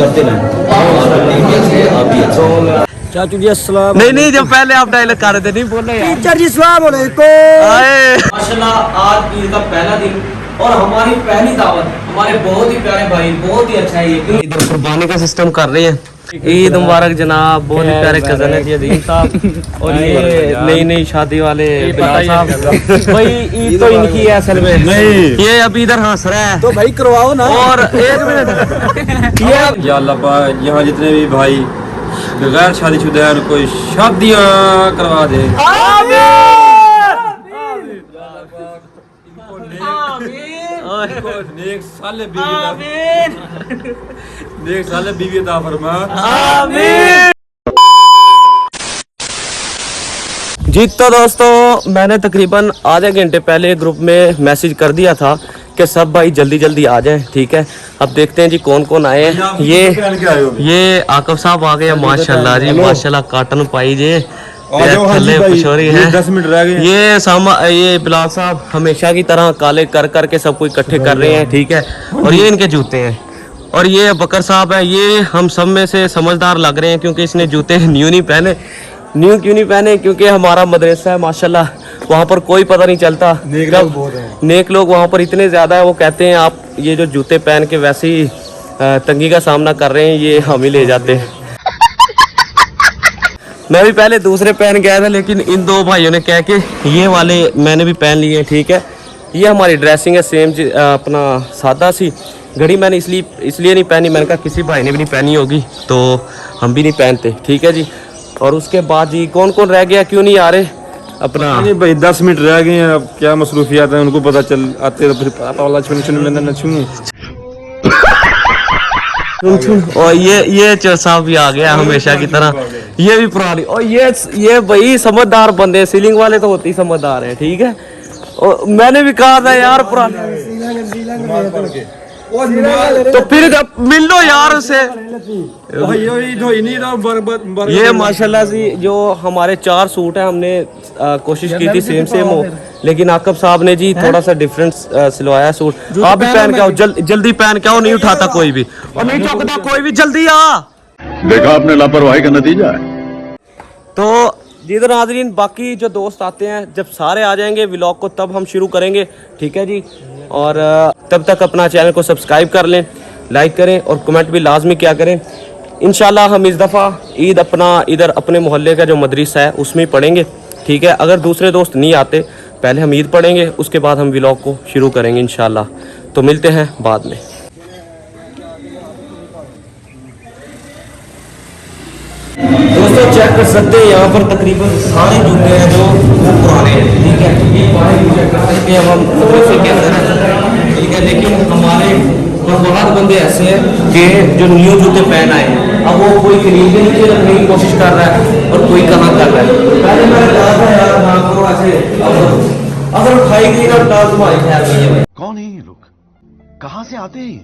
करते नहीं अभी अच्छा। चाचू जी अस्सलाम। नहीं जब पहले आप डायलॉग कर रहे थे नहीं बोलना यार। टीचर जी अस्सलाम वालेकुम। माशाल्लाह आज ईद का पहला दिन और हमारी पहली दावत हमारे बहुत ही प्यारे भाई, बहुत ही अच्छा है ये इधर कुर्बानी का सिस्टम कर रहे हैं। ईद मुबारक जनाब, बहुत ही प्यारे कजन है अजीम साहब और ये नई शादी वाले बिलाल साहब। भाई ईद तो इनकी है असल में, नहीं ये अभी इधर हंस रहा है तो भाई करवाओ ना। और एक मिनट या अल्लाह पाक यहाँ जितने भी भाई बगैर शादीशुदा है उनको शादियाँ करवा दे। नेक साले बीवी अता फरमा। जी तो दोस्तों मैंने तकरीबन आधे घंटे पहले ग्रुप में मैसेज कर दिया था कि सब भाई जल्दी जल्दी आ जाएं। ठीक है, अब देखते हैं जी कौन कौन आए हैं। ये आकब साहब आ गए माशाल्लाह जी, माशाल्लाह काटन पाई जे थल्ले पिछोरी है। 10 मिनट रह गए। ये बिलाल साहब हमेशा की तरह काले कर करके सबको इकट्ठे कर रहे हैं। ठीक है, और ये इनके जूते हैं और ये बकर साहब है। ये हम सब में से समझदार लग रहे हैं क्योंकि इसने जूते न्यू नहीं पहने। न्यू क्यों नहीं पहने? क्योंकि हमारा मदरसा है माशाल्लाह, वहाँ पर कोई पता नहीं चलता। नेक लोग वहाँ पर इतने ज़्यादा है, वो कहते हैं आप ये जो जूते पहन के वैसे ही तंगी का सामना कर रहे हैं, ये हम ही ले जाते हैं। मैं भी पहले दूसरे पहन गया था लेकिन इन दो भाइयों ने कह के ये वाले मैंने भी पहन लिए। ठीक है, ये हमारी ड्रेसिंग है सेम अपना सादा सी। घड़ी मैंने इसलिए नहीं पहनी, मैंने कहा किसी भाई ने भी नहीं पहनी होगी तो हम भी नहीं पहनते। ठीक है जी, और उसके बाद जी कौन कौन रह गया, क्यों नहीं आ रहे अपना? नहीं भाई 10 मिनट रह गए हैं, अब क्या मसरूफियात है उनको पता चल आते तो फिर पता वाला और ये चोर साहब भी आ गया हमेशा की तरह, ये भी पुरानी। और ये भाई समझदार बंदे, सीलिंग वाले तो होते ही समझदार हैं। ठीक है, और मैंने भी कहा था यार पुराने तो फिर मिल लो यार उसे। ये माशाल्लाह से जो हमारे 4 सूट है, हमने कोशिश की थी सेम हो, लेकिन आकब साहब ने जी थोड़ा सा डिफरेंट सिलवाया सूट। आप भी पहन के आओ, जल्दी पहन के आओ, नहीं उठाता कोई भी और नहीं ठोकता कोई भी, जल्दी आ। देखा आपने लापरवाही का नतीजा है। तो जिधर नाज़रीन बाकी जो दोस्त आते हैं, जब सारे आ जाएंगे व्लॉग को तब हम शुरू करेंगे। ठीक है जी, और तब तक अपना चैनल को सब्सक्राइब कर लें, लाइक करें और कमेंट भी लाजमी क्या करें। इंशाल्लाह हम इस दफ़ा ईद अपना इधर अपने मोहल्ले का जो मदरसा है उसमें ही पढ़ेंगे। ठीक है, अगर दूसरे दोस्त नहीं आते पहले हम ईद पढ़ेंगे, उसके बाद हम व्लॉग को शुरू करेंगे इंशाल्लाह। तो मिलते हैं बाद में। दोस्तों चेक कर सकते हैं यहाँ पर तकरीबन सारे जूते हैं जो पुराने हैं। ठीक है, ये बाहर चेक कर सकते हैं हम मदरसे के अंदर है। ठीक है, लेकिन हमारे बहुत बंदे ऐसे हैं कि जो न्यू जूते पहन आए हैं, अब वो कोई खरीदने के लिए रखने की कोशिश कर रहा है और कोई कहाँ कर रहा है। पहले मैंने कहा था यार ना करो ऐसे, अगर उठाई गई ना उठा तुम्हारी खैर नहीं है। कौन है ये लोग, कहाँ से आते हैं?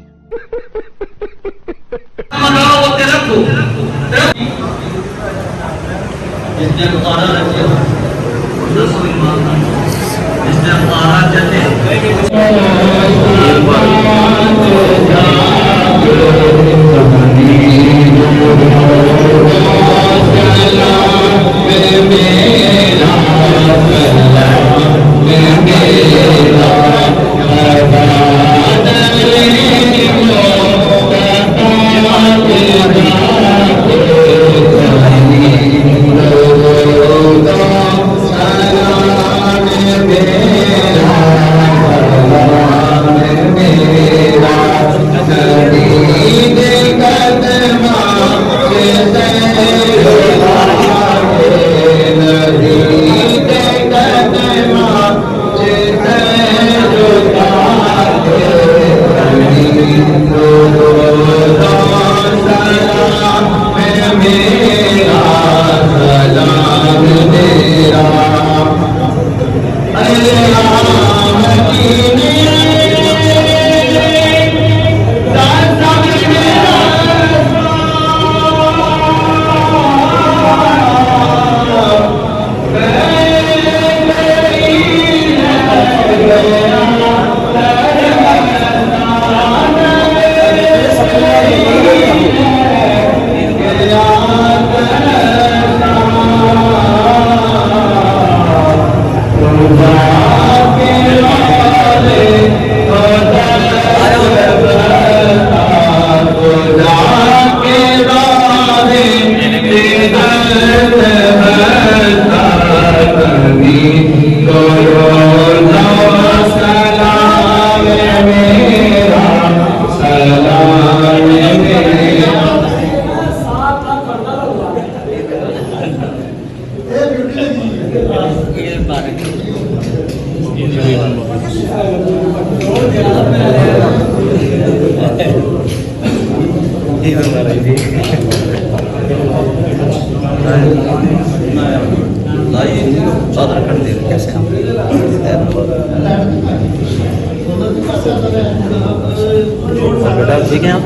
ठीक है आप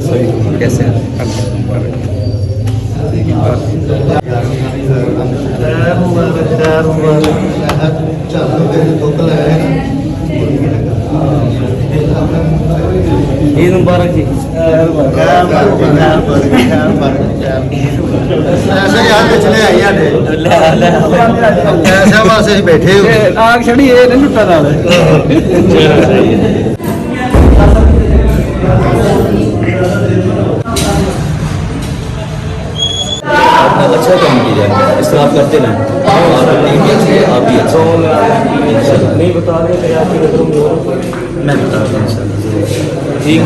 सही कैसे ईद मुबारक जी। बैठे आग छड़ी लुटा नाल अच्छा काम किया जाए, इस तरह आप करते रहें और आप भी अच्छा नहीं बता रहे मैं बता रहा हूँ ठीक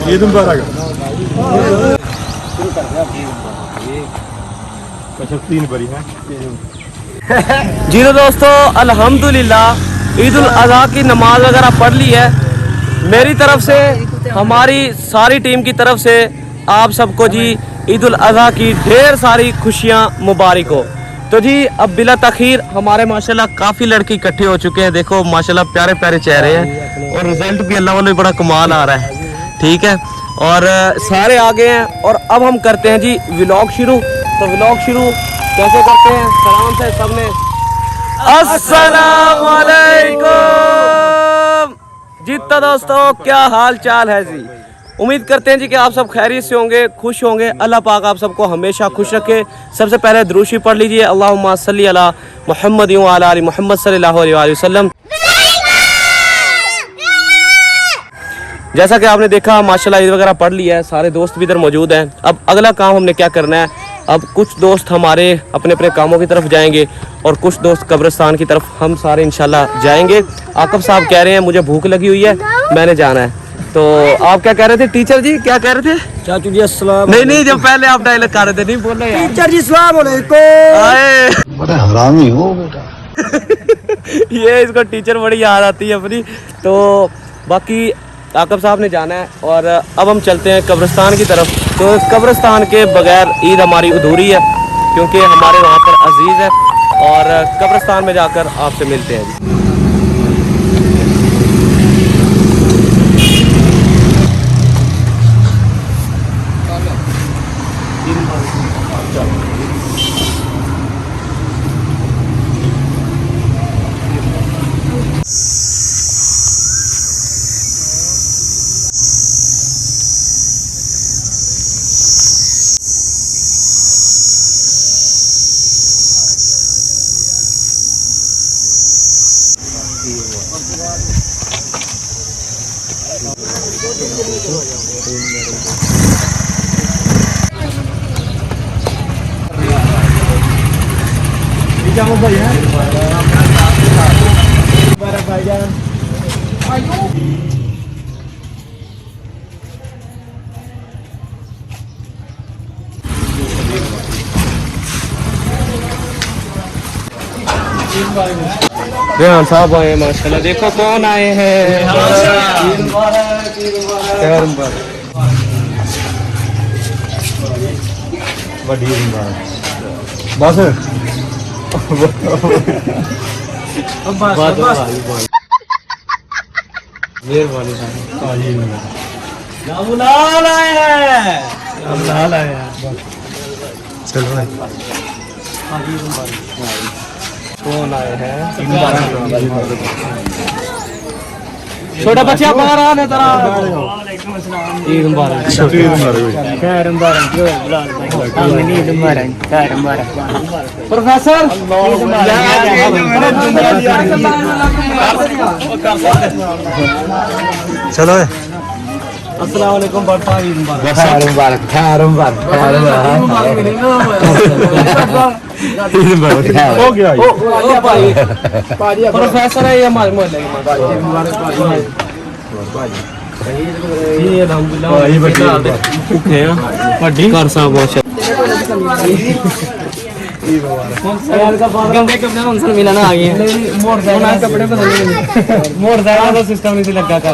ईद मुबारक। जी तो दोस्तों अल्हम्दुलिल्लाह ईद उल अज़हा की नमाज वगैरह पढ़ ली है। मेरी तरफ से हमारी सारी टीम की तरफ से आप सबको जी ईद उल अज़हा की ढेर सारी खुशियाँ मुबारक हो। तो जी अब बिला तखीर हमारे माशाल्लाह काफ़ी लड़के इकट्ठे हो चुके हैं। देखो माशाल्लाह प्यारे प्यारे चेहरे हैं और रिजल्ट भी अल्लाह वाले बड़ा कमाल आ रहा है। ठीक है और सारे आ गए हैं और अब हम करते हैं जी व्लॉग शुरू। तो व्लॉग शुरू कैसे करते हैं? सलाम से सबने अस्सलाम वालेकुम जी। तो दोस्तों क्या हाल चाल है जी? उम्मीद करते हैं जी कि आप सब खैरियत से होंगे, खुश होंगे। अल्लाह पाक आप सबको हमेशा खुश रखे। सबसे पहले दुरूशी पढ़ लीजिए, अल्लाहुम्मा सल्ली अला मुहम्मद व अला आलि मुहम्मद सल्लल्लाहु अलैहि वसल्लम। जैसा कि आपने देखा माशाल्लाह ईद वगैरह पढ़ लिया है, सारे दोस्त भी इधर मौजूद हैं। अब अगला काम हमने क्या करना है, अब कुछ दोस्त हमारे अपने अपने कामों की तरफ जाएंगे और कुछ दोस्त कब्रिस्तान की तरफ हम सारे इंशाल्लाह जाएंगे। आकब साहब कह रहे हैं मुझे भूख लगी हुई है, मैंने जाना है। तो आप क्या कह रहे थे टीचर जी, क्या कह रहे थे? चाचू जी अस्सलाम। नहीं जब पहले आप डायलॉग कर रहे थे नहीं बोल रहे यार। टीचर जी अस्सलाम वालेकुम। आए बड़ा हरामी हो बेटा। ये इसको टीचर बड़ी याद आती है अपनी। तो बाकी आकब साहब ने जाना है और अब हम चलते हैं कब्रिस्तान की तरफ। तो कब्रिस्तान के बगैर ईद हमारी अधूरी है क्योंकि हमारे वहाँ पर अजीज़ है और कब्रिस्तान में जाकर आपसे मिलते हैं। रेहान साहब आए माशाल्लाह, देखो कौन आए हैं। बस मेहरबानी चलो कौन आए हैं? छोटा बच्चा बाहर आ ना जरा। ईद मुबारक। खैर मुबारक। ईद मुबारक। खैर मुबारक। प्रोफेसर चलो अस्सलाम वालेकुम बड़पा। ईद मुबारक। खैर मुबारक। खैर मुबारक। खैर मुबारक। हो गया प्रोफेसर है ये हमारे मोहल्ले के। जी अल्हम्दुलिल्लाह भूखे हैं वड्डी घर साहब फंक्शन मिलाना आ गए कपड़े मोटरसाइकिल का सिस्टम नहीं लगा कर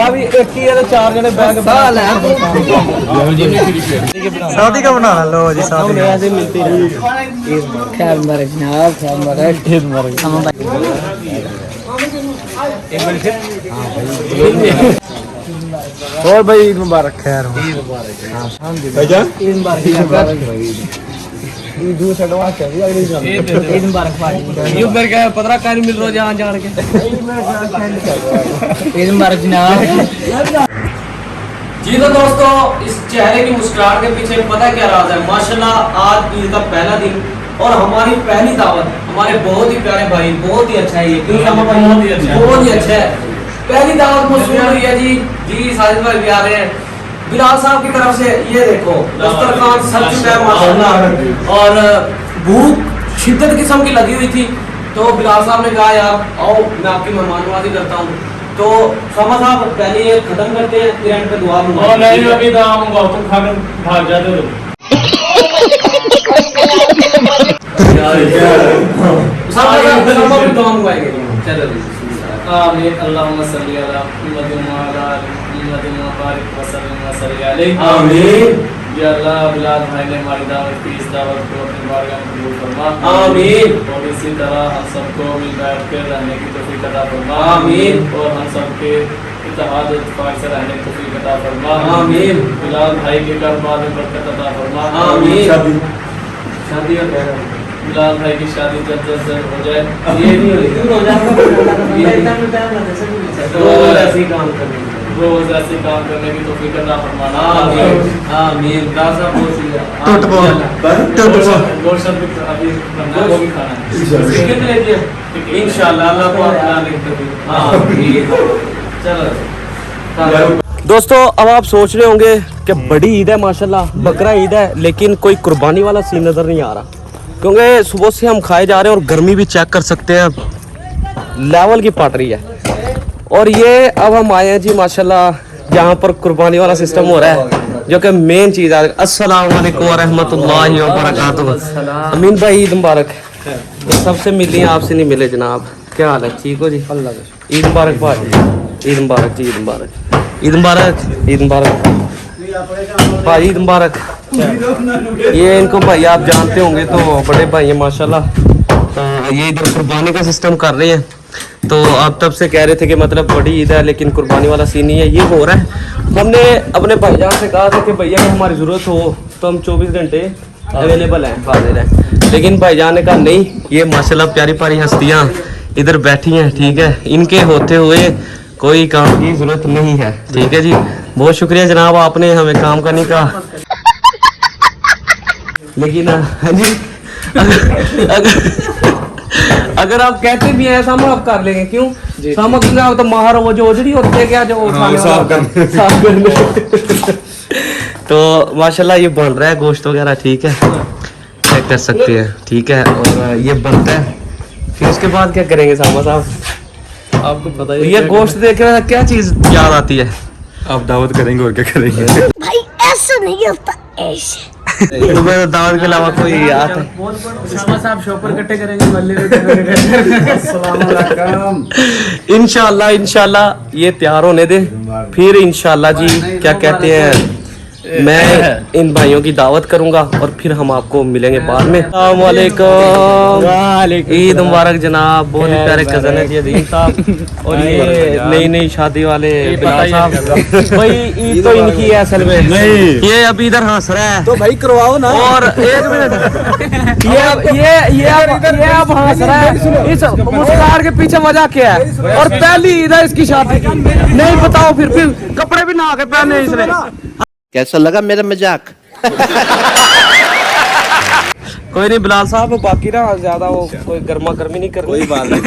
अभी एक ही है तो 4 जने बैग शादी का बनाना लो जी शादी ऐसे मिलती रही। खैर मुबारक जनाब। खैर मुबारक। ईद मुबारक। और भाई ईद मुबारक। खैर भाईजान ईद मुबारक। ईद मुबारक भाई। यू मेरे का पता का मिल रो जान जान के। ईद मुबारक जनाब। जी तो दोस्तों, इस चेहरे की मुस्कुराहट के पीछे पता क्या राज है? माशाल्लाह आज ईद का पहला दिन और हमारी पहली दावत। हमारे बहुत ही प्यारे भाई, बहुत ही अच्छा है ये, क्योंकि हम बहुत ही अच्छा है। पहली दावत मशहूर हुई है जी। जी साजिद भाई भी आ रहे हैं बिलाल साहब की तरफ से। ये देखो दस्तरखान सज चुका है माशाल्लाह, और भूख शिद्दत किस्म की लगी हुई थी। तो बिलाल साहब ने कहा यार आओ मैं आपकी मेहमाननवाजी करता हूँ। तो समा साहब पहले ये खत्म करते हैं, फिर एंड पे दुआ मंगाओ। नहीं अभी दाम तुम खाकर भाग जाते हो। समा भी दुआ मंगवाएंगे। चलो आमीन। अल्लाहुम्मा सल्ली अला मुहम्मद व अला आलि मुहम्मद व बारिक व सल्लिम व सल्ली अलैहि। आमीन। या अल्लाह बिलाल भाई ने हमारी दावत की, इस दावत को अपनी बारगाह में कबूल फरमा। आमीन। और इसी तरह हम सबको मिल बैठ कर रहने की तौफीक अता फरमा। आमीन। और हम सबके इत्तेहाद और इत्तेफाक से रहने की तौफीक अता फरमा। आमीन। बिलाल भाई के कारोबार में बरकत अता फरमा। आमीन। शादी का कह रहा हूँ, बिलाल भाई की शादी जल्द से जल्द हो जाए। ये नहीं हो रोज ऐसे ही काम करेंगे। रोज ऐसे काम करने की तौफीक अता फरमाना। आमीन। आमीन। गाजा टूट पो गोश्त भी अभी बनना है, वो भी खाना है। कितने दिए इंशाल्लाह अल्लाह को अपना लिखते। आमीन। चलो दोस्तों, अब आप सोच रहे होंगे कि बड़ी ईद है माशाल्लाह, बकरा ईद है, लेकिन कोई कुर्बानी वाला सीन नज़र नहीं आ रहा, क्योंकि सुबह से हम खाए जा रहे हैं और गर्मी भी चेक कर सकते हैं, लेवल की पट रही है। और ये अब हम आए हैं जी माशाल्लाह जहाँ पर कुर्बानी वाला सिस्टम हो रहा है, जो कि मेन चीज़ है। अस्सलाम वालेकुम व रहमतुल्लाहि व बरकातुहू। अमीन भाई ईद मुबारक। तो सबसे मिली आपसे नहीं मिले जनाब, क्या हाल है? ठीक हो जी? ईद मुबारक भाई। ईद मुबारक जी। ईद मुबारक। ईद मुबारक। ईद मुबारक भाई। ईद मुबारक। ये इनको भाई आप जानते होंगे, तो बड़े भाई हैं माशाल्लाह। तो ये इधर कुर्बानी का सिस्टम कर रहे हैं। तो आप तब से कह रहे थे कि मतलब बड़ी ईद है लेकिन कुर्बानी वाला सीन नहीं है, ये हो रहा है। हमने अपने भाईजान से कहा था कि भैया अगर हमारी ज़रूरत हो तो हम 24 घंटे अवेलेबल हैं, हाजिर हैं। लेकिन भाईजान ने कहा नहीं, ये माशाल्लाह प्यारी प्यारी हस्तियाँ इधर बैठी हैं, ठीक है, इनके होते हुए कोई काम की ज़रूरत नहीं है। ठीक है जी, बहुत शुक्रिया जनाब, आपने हमें काम करने का। लेकिन हाँ जी, अगर आप कहते भी हैं सामो आप कर लेंगे, क्यों सामो आप तो माहर वो जो ओजड़ी होती है क्या, जो साफ करने। तो माशाल्लाह ये बन रहा है गोश्त वगैरह, ठीक है, चेक कर सकते हैं, ठीक है। और ये बनता है, फिर उसके बाद क्या करेंगे सामा साहब? आपको पता ही ये गोश्त देख रहे क्या चीज याद आती है? आप दावत करेंगे और क्या करेंगे? भाई ऐसा नहीं होता, ऐसे तुम्हें तो दावत के अलावा कोई याद है? साहब शॉपर इकट्ठे करेंगे मल्ले इंशाल्लाह इंशाल्लाह ये तैयार होने दे, फिर इंशाल्लाह जी क्या कहते हैं, मैं इन भाइयों की दावत करूंगा और फिर हम आपको मिलेंगे बाद में। अस्सलाम वालेकुम, ईद मुबारक जनाब। बहुत ही प्यारे कजन है जी अजीम साहब और ये नई नई शादी वाले बिलाल साहब। भाई ईद तो इनकी है असल में, नहीं ये अभी इधर हंस रहा है तो भाई करवाओ ना। और एक मिनट, ये अब हंस रहा है, इस मुस्कुराहट के पीछे वजह क्या है? और पहली ईद है इसकी शादी की, नहीं बताओ फिर कपड़े भी नहा के पहने इसने। कैसा लगा मेरा मजाक? कोई नहीं बिलाल साहब, बाकी ना ज्यादा वो कोई गर्मा गर्मी नहीं कर, कोई बात नहीं।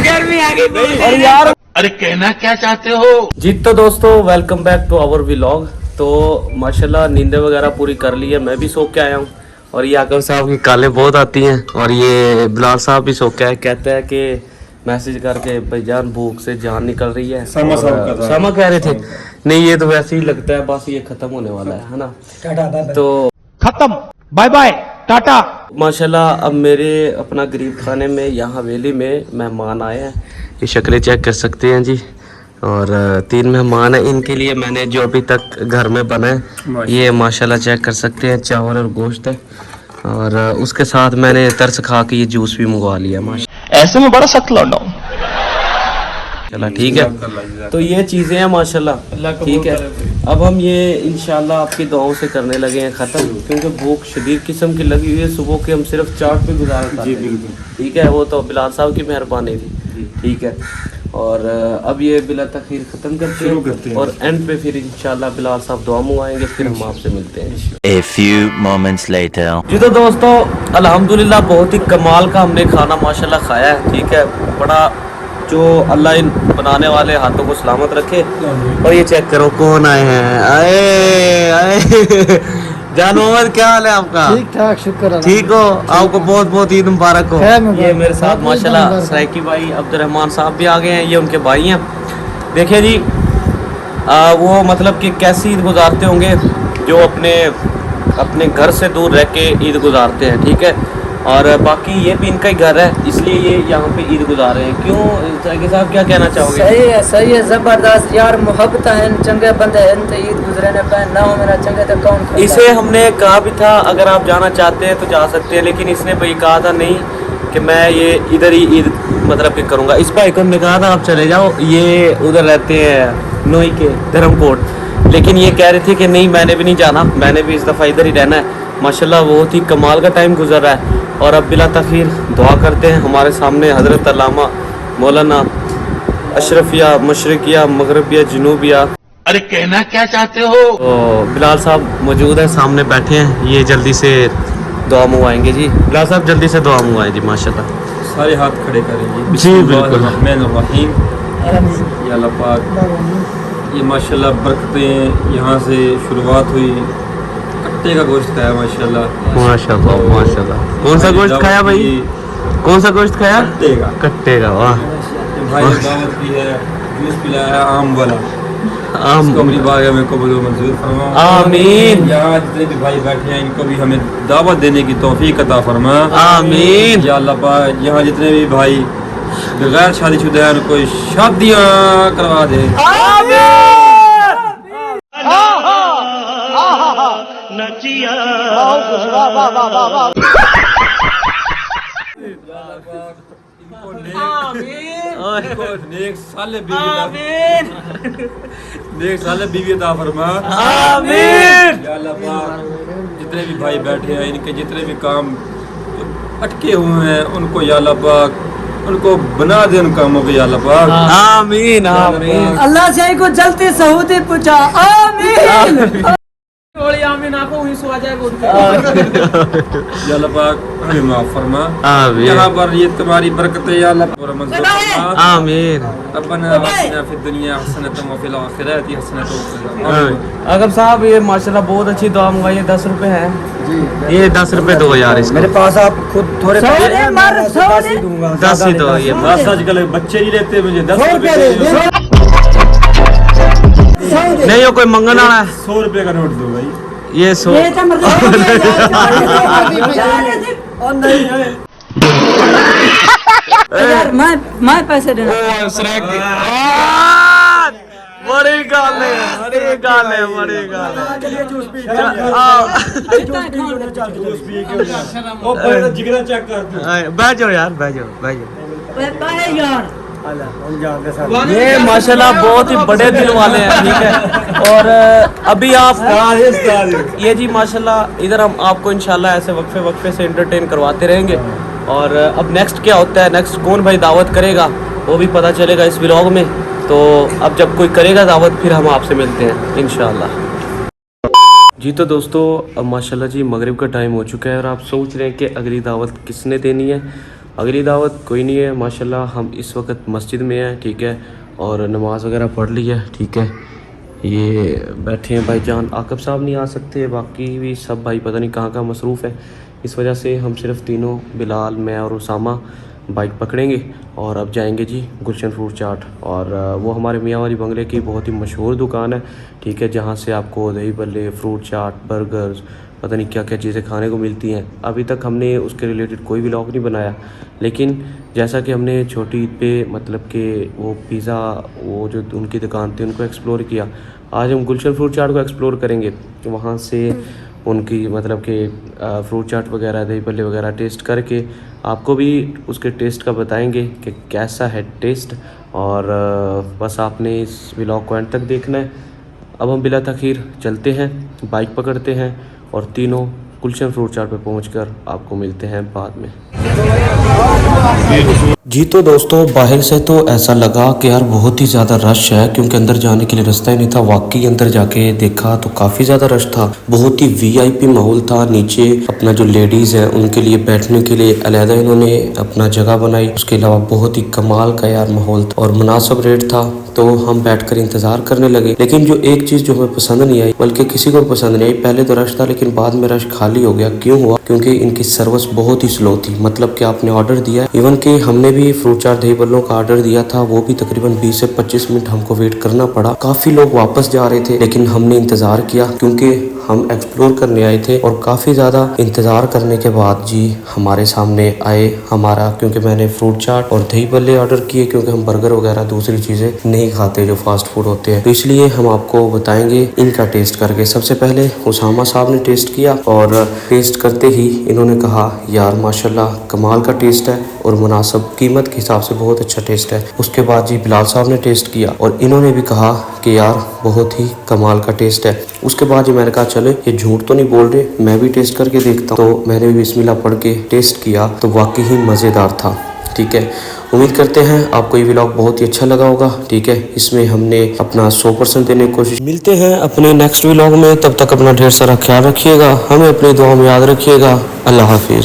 गर्मी आ गई और यार, अरे कहना क्या चाहते हो? जी तो दोस्तों welcome back to our vlog. तो माशाल्लाह नींदें वगैरह पूरी कर ली है, मैं भी सो के आया हूँ और ये आकब साहब की कालें बहुत आती हैं और ये बिलाल साहब भी सो के आए। कहते हैं कि मैसेज करके भाईजान भूख से जान निकल रही है। समा कह रहे थे, नहीं ये तो वैसे ही लगता है बस ये खत्म होने वाला है ना, तो खत्म, बाय बाय, टाटा। माशाल्लाह अब मेरे अपना गरीब खाने में यहाँ हवेली में मेहमान आए हैं, ये शक्लें चेक कर सकते हैं जी। और 3 मेहमान हैं, इनके लिए मैंने जो अभी तक घर में बना है ये माशाल्लाह चेक कर सकते हैं, चावल और गोश्त है और उसके साथ मैंने तरस खा के ये जूस भी मंगवा लिया माशाल्लाह। ऐसे में बड़ा सख्त लौंडा हूं। चला ठीक है, तो ये चीज़ें हैं माशाल्लाह, ठीक है। अब हम ये इंशाल्लाह आपकी दुआओं से करने लगे हैं ख़त्म, क्योंकि भूख शदीद किस्म की लगी हुई है। सुबह के हम सिर्फ चाट पे गुजारा करते हैं, ठीक है, वो तो बिलाल साहब की मेहरबानी थी, ठीक है। और अब ये बिला तखीर ख़त्म करते हैं और एंड पे फिर इंशाल्लाह बिलाल साहब दुआ मंगाएंगे, फिर हम आपसे मिलते हैं। A few moments later. जी तो दोस्तों अल्हम्दुलिल्लाह बहुत ही कमाल का हमने खाना माशाल्लाह खाया है, ठीक है। बड़ा जो अल्लाह इन बनाने वाले हाथों को सलामत रखे। और ये चेक करो कौन आए हैं, आए जान मोहम्मद, क्या हाल है आपका? ठीक ठाक, शुक्र। ठीक हो, आपको बहुत बहुत ईद मुबारक हो। ये मेरे साथ माशाल्लाह सराइकी भाई अब्दुर्रहमान साहब भी आ गए हैं, ये उनके भाई हैं। देखिए जी वो मतलब कि कैसी ईद गुजारते होंगे जो अपने घर से दूर रह के ईद गुजारते हैं, ठीक है। और बाकी ये भी इनका ही घर है, इसलिए ये यहाँ पे ईद गुजार रहे हैं। क्यों सराइकी साहब क्या कहना चाहोगे? सही है जबरदस्त यार, मोहब्बत है चंगे बंदे हैं तो ईद गुजरे ने पे ना हो मेरा चंगे तो कौन खाता है? इसे हमने कहा भी था अगर आप जाना चाहते हैं तो जा सकते हैं, लेकिन इसने भाई कहा था नहीं कि मैं ये इधर ही ईद मतलब कि करूँगा। इस भाई को हमने कहा था आप चले जाओ, ये उधर रहते हैं नोई के धर्मकोट, लेकिन ये कह रहे थे कि नहीं मैंने भी नहीं जाना, मैंने भी इस दफ़ा इधर ही रहना है। माशाल्लाह बहुत ही कमाल का टाइम गुजर रहा है और अब बिला तखीर दुआ करते हैं। हमारे सामने हज़रत अल्लामा मौलाना अशरफिया मशरकिया मगरबिया जनूबिया, अरे कहना क्या चाहते हो? तो बिलाल साहब मौजूद है सामने बैठे हैं, ये जल्दी से दुआ मंगवाएंगे जी। बिलाल साहब जल्दी से दुआ मंगवाएं जी माशाल्लाह। सारे हाथ खड़े करेंगे जी बिल्कुल। बिस्मिल्लाहिर्रहमानिर्रहीम। या अल्लाह पाक ये माशाल्लाह बरकतें यहाँ से शुरुआत हुई। कट्टे का गोश्त खाया माशाल्लाह माशाल्लाह माशाल्लाह। कौन सा गोश्त खाया भाई? कौन सा गोश्त खाया? कट्टे का। वाह भाई ने दावत की है, जूस पिलाया है आम वाला, आम इसको अपनी बारगाह में कबूल व मंजूर फरमा। आमीन। यहाँ जितने भी भाई बैठे हैं इनको भी हमें दावत देने की तौफीक अता फरमा। आमीन। या अल्लाह पाक यहाँ जितने भी भाई बगैर शादीशुदा हैं उनको शादियाँ करवा दे। नेक साले बीवी अता फरमा। आमीन। या अल्लाह पाक जितने भी भाई बैठे हैं इनके जितने भी काम अटके हुए हैं उनको या अल्लाह पाक उनको बना दे उन कामों को या अल्लाह पाक। आमीन आमीन। अल्लाह से को जल्दी सहूदी पूछा आमीन। आमीन आपको वहीं सो आ जाएगा। या अल्लाह पाक हमें माफ फरमा। आमीन। यहाँ पर ये तुम्हारी बरकतें या अल्लाह और मंजूर फरमा। आमीन। रब्बना आतिना फिद दुनिया हसनतन व फिल आखिरति हसनतन व क़िना अज़ाबन्नार। अगर साहब ये माशाल्लाह बहुत अच्छी दुआ मंगाई है। 10 रुपए है ये, 10 रुपए दो यार इसको। मेरे पास आप खुद थोड़े 10 ही दो ये। 10 आजकल बच्चे ही लेते मुझे 10 रुपए नहीं हो कोई मंगन वाला है 100 रुपए का नोट दो भाई। ये 100 मैं पैसे देना। बड़ी गाल है, बड़ी गाल है, बड़ी गाल है। जिगरा चेक कर बैठ जाओ यार, बैठ जाओ, बैठ जाओ। ये माशाल्लाह बहुत ही बड़े दिल वाले हैं, ठीक है। और अभी आप ये जी माशाल्लाह इधर हम आपको इंशाल्लाह ऐसे वक्फे वक्फे से एंटरटेन करवाते रहेंगे। और अब नेक्स्ट क्या होता है, नेक्स्ट कौन भाई दावत करेगा वो भी पता चलेगा इस व्लॉग में। तो अब जब कोई करेगा दावत फिर हम आपसे मिलते हैं इंशाल्लाह। जी तो दोस्तों अब माशाल्लाह जी मगरिब का टाइम हो चुका है और आप सोच रहे हैं कि अगली दावत किसने देनी है। अगली दावत कोई नहीं है माशाल्लाह, हम इस वक्त मस्जिद में हैं, ठीक है। और नमाज़ वगैरह पढ़ ली है, ठीक है। ये बैठे हैं भाईजान, आकब साहब नहीं आ सकते, बाकी भी सब भाई पता नहीं कहाँ मसरूफ़ है। इस वजह से हम सिर्फ तीनों बिलाल, मैं और उसामा बाइक पकड़ेंगे और अब जाएंगे जी गुलशन फ्रूट चाट। और वो हमारे मियाँ वाली बंगले की बहुत ही मशहूर दुकान है, ठीक है, जहाँ से आपको दही बल्ले, फ्रूट चाट, बर्गर्स, पता नहीं क्या क्या चीज़ें खाने को मिलती हैं। अभी तक हमने उसके रिलेटेड कोई व्लॉग नहीं बनाया, लेकिन जैसा कि हमने छोटी ईद पे मतलब कि वो पिज़्ज़ा वो जो उनकी दुकान थी उनको एक्सप्लोर किया, आज हम गुलशन फ्रूट चाट को एक्सप्लोर करेंगे। वहाँ से उनकी मतलब कि फ्रूट चाट वगैरह, दही बल्ले वगैरह टेस्ट करके आपको भी उसके टेस्ट का बताएंगे कि कैसा है टेस्ट। और बस आपने इस व्लॉग को एंड तक देखना है। अब हम बिला तखीर चलते हैं, बाइक पकड़ते हैं और तीनों गुलशन फ्रूट चाट पे पहुंचकर आपको मिलते हैं बाद में। जी तो दोस्तों बाहर से तो ऐसा लगा कि यार बहुत ही ज़्यादा रश है, क्योंकि अंदर जाने के लिए रास्ता ही नहीं था। वाकई अंदर जाके देखा तो काफ़ी ज़्यादा रश था, बहुत ही वीआईपी माहौल था। नीचे अपना जो लेडीज़ है उनके लिए बैठने के लिए अलहदा इन्होंने अपना जगह बनाई। उसके अलावा बहुत ही कमाल का यार माहौल था और मुनासिब रेट था, तो हम बैठकर इंतज़ार करने लगे। लेकिन जो एक चीज़ जो हमें पसंद नहीं आई, बल्कि किसी को पसंद नहीं आई, पहले तो रश था लेकिन बाद में रश खाली हो गया। क्यों हुआ? क्योंकि इनकी सर्विस बहुत ही स्लो थी। मतलब कि आपने ऑर्डर दिया, इवन कि हमने भी फ्रूट चाट दही बल्लों का ऑर्डर दिया था, वो भी तकरीबन 20 से 25 मिनट हमको वेट करना पड़ा। काफ़ी लोग वापस जा रहे थे लेकिन हमने इंतज़ार किया, क्योंकि हम एक्सप्लोर करने आए थे। और काफ़ी ज़्यादा इंतज़ार करने के बाद जी हमारे सामने आए हमारा, क्योंकि मैंने फ्रूट चाट और दही बल्ले ऑर्डर किए, क्योंकि हम बर्गर वगैरह दूसरी चीज़ें नहीं खाते जो फास्ट फूड होते हैं, तो इसलिए हम आपको बताएंगे इनका टेस्ट करके। सबसे पहले उसामा साहब ने टेस्ट किया और टेस्ट करते ही इन्होंने कहा यार माशाल्लाह कमाल का टेस्ट है और मुनासिब कीमत के हिसाब से बहुत अच्छा टेस्ट है। उसके बाद जी बिलाल साहब ने टेस्ट किया और इन्होंने भी कहा कि यार बहुत ही कमाल का टेस्ट है। उसके बाद जी मैंने कहा चले ये झूठ तो नहीं बोल रहे, मैं भी टेस्ट करके देखता हूँ। तो मैंने भी बिस्मिल्लाह पढ़ के टेस्ट किया तो वाकई ही मज़ेदार था, ठीक है। उम्मीद करते हैं आपको ये व्लॉग बहुत ही अच्छा लगा होगा, ठीक है। इसमें हमने अपना 100% देने की कोशिश। मिलते हैं अपने नेक्स्ट व्लॉग में, तब तक अपना ढेर सारा ख्याल रखिएगा, हमें अपनी दुआ में याद रखिएगा। अल्लाह हाफिज़।